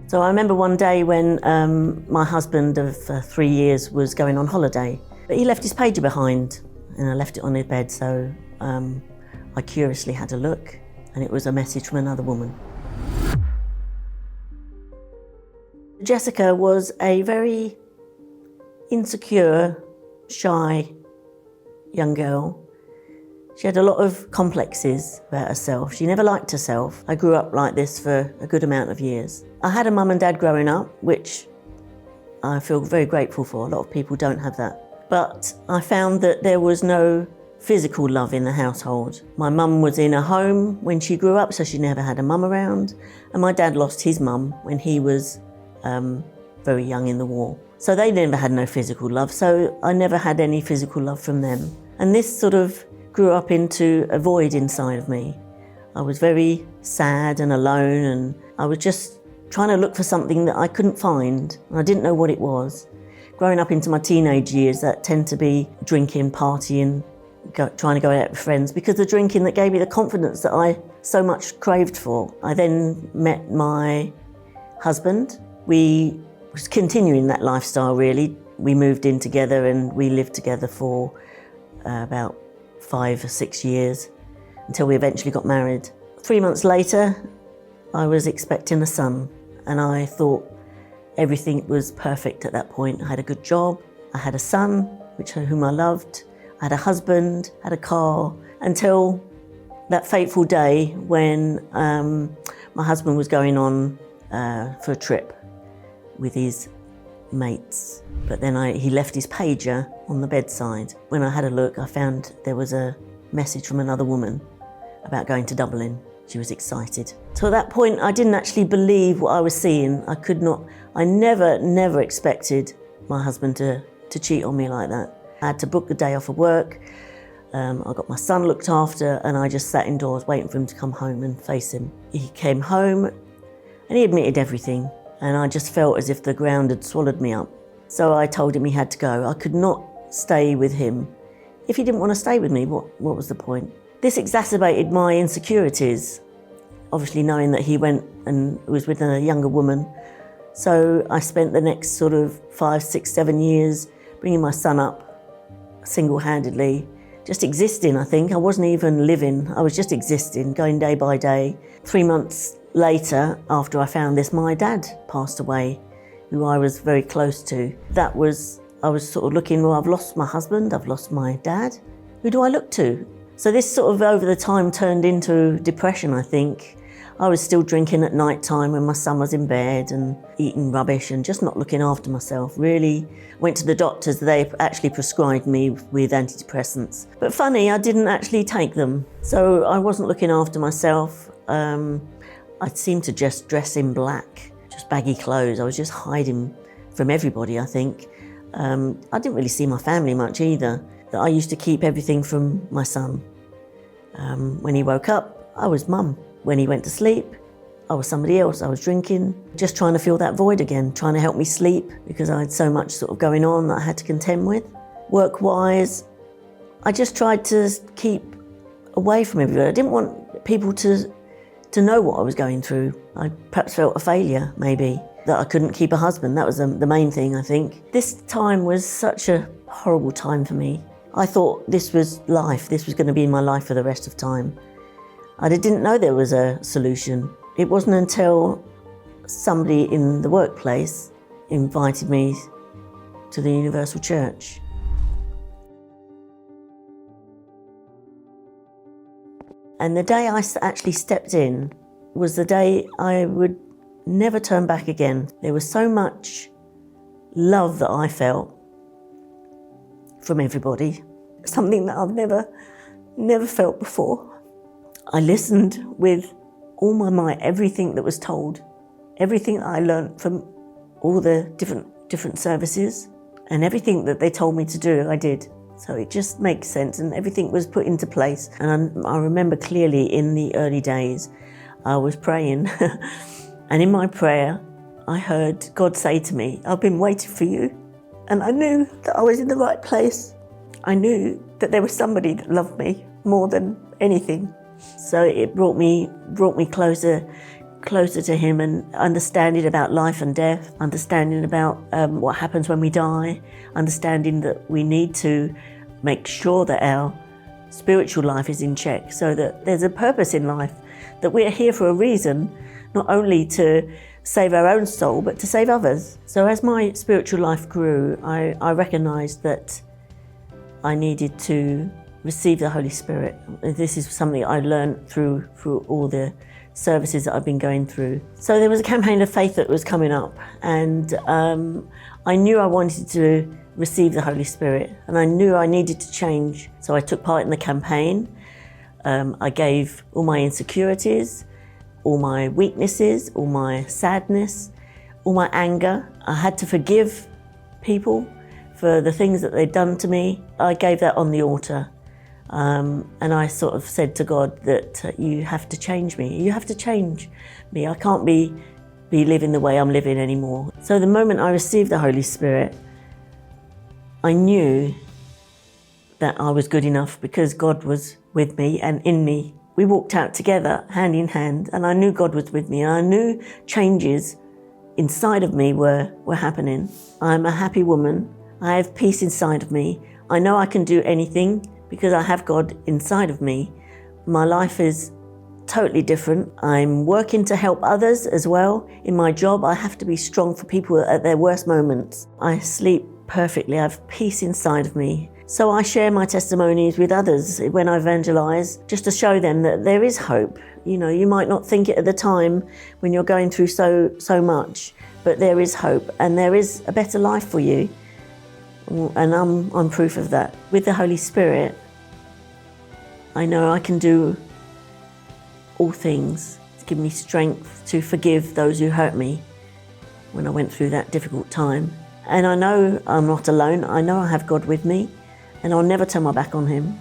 So I remember one day when my husband of 3 years was going on holiday, but he left his pager behind and I left it on his bed, so I curiously had a look and it was a message from another woman. Jessica was a very insecure, shy young girl. She had a lot of complexes about herself. She never liked herself. I grew up like this for a good amount of years. I had a mum and dad growing up, which I feel very grateful for. A lot of people don't have that. But I found that there was no physical love in the household. My mum was in a home when she grew up, so she never had a mum around. And my dad lost his mum when he was very young in the war. So they never had no physical love, so I never had any physical love from them. And this sort of grew up into a void inside of me. I was very sad and alone, and I was just trying to look for something that I couldn't find, and I didn't know what it was. Growing up into my teenage years, that tend to be drinking, partying, trying to go out with friends, because the drinking that gave me the confidence that I so much craved for. I then met my husband. We was continuing that lifestyle, really. We moved in together and we lived together for about 5 or 6 years until we eventually got married. 3 months later, I was expecting a son, and I thought everything was perfect at that point. I had a good job, I had a son, whom I loved, I had a husband, had a car, until that fateful day when my husband was going on for a trip with his mates. But then he left his pager on the bedside. When I had a look, I found there was a message from another woman about going to Dublin. She was excited. So at that point, I didn't actually believe what I was seeing. I never expected my husband to cheat on me like that. I had to book the day off of work. I got my son looked after, and I just sat indoors waiting for him to come home and face him. He came home and he admitted everything, and I just felt as if the ground had swallowed me up. So I told him he had to go. I could not stay with him. If he didn't want to stay with me, what was the point? This exacerbated my insecurities, obviously knowing that he went and was with a younger woman. So I spent the next sort of 5, 6, 7 years bringing my son up single-handedly, just existing, I think. I wasn't even living, I was just existing, going day by day. 3 months later, after I found this, my dad passed away, who I was very close to. I was sort of looking, well, I've lost my husband, I've lost my dad. Who do I look to? So this sort of over the time turned into depression, I think. I was still drinking at night time when my son was in bed and eating rubbish and just not looking after myself, really. Went to the doctors, they actually prescribed me with antidepressants. But funny, I didn't actually take them. So I wasn't looking after myself. I seemed to just dress in black, just baggy clothes. I was just hiding from everybody, I think. I didn't really see my family much either. I used to keep everything from my son. When he woke up, I was mum. When he went to sleep, I was somebody else. I was drinking, just trying to fill that void again, trying to help me sleep because I had so much sort of going on that I had to contend with. Work-wise, I just tried to keep away from everybody. I didn't want people to know what I was going through. I perhaps felt a failure, maybe, that I couldn't keep a husband. That was the main thing, I think. This time was such a horrible time for me. I thought this was life. This was going to be my life for the rest of time. I didn't know there was a solution. It wasn't until somebody in the workplace invited me to the Universal Church. And the day I actually stepped in was the day I would never turn back again. There was so much love that I felt from everybody, something that I've never felt before. I listened with all my might, everything that was told, everything that I learned from all the different services, and everything that they told me to do, I did. So it just makes sense, and everything was put into place. And I remember clearly in the early days, I was praying, and in my prayer, I heard God say to me, "I've been waiting for you." And I knew that I was in the right place. I knew that there was somebody that loved me more than anything. So it brought me closer closer to Him and understanding about life and death, understanding about what happens when we die, understanding that we need to make sure that our spiritual life is in check, so that there's a purpose in life, that we're here for a reason, not only to save our own soul, but to save others. So as my spiritual life grew, I recognised that I needed to receive the Holy Spirit. This is something I learned through all the services that I've been going through. So there was a campaign of faith that was coming up, and I knew I wanted to receive the Holy Spirit, and I knew I needed to change. So I took part in the campaign. I gave all my insecurities, all my weaknesses, all my sadness, all my anger. I had to forgive people for the things that they'd done to me. I gave that on the altar. And I sort of said to God that you have to change me. You have to change me. I can't be living the way I'm living anymore. So the moment I received the Holy Spirit, I knew that I was good enough because God was with me and in me. We walked out together, hand in hand, and I knew God was with me, and I knew changes inside of me were happening. I'm a happy woman. I have peace inside of me. I know I can do anything because I have God inside of me. My life is totally different. I'm working to help others as well. In my job, I have to be strong for people at their worst moments. I sleep perfectly. I have peace inside of me. So I share my testimonies with others when I evangelize, just to show them that there is hope. You know, you might not think it at the time when you're going through so much, but there is hope and there is a better life for you. And I'm proof of that. With the Holy Spirit, I know I can do all things to give me strength to forgive those who hurt me when I went through that difficult time. And I know I'm not alone. I know I have God with me, and I'll never turn my back on Him.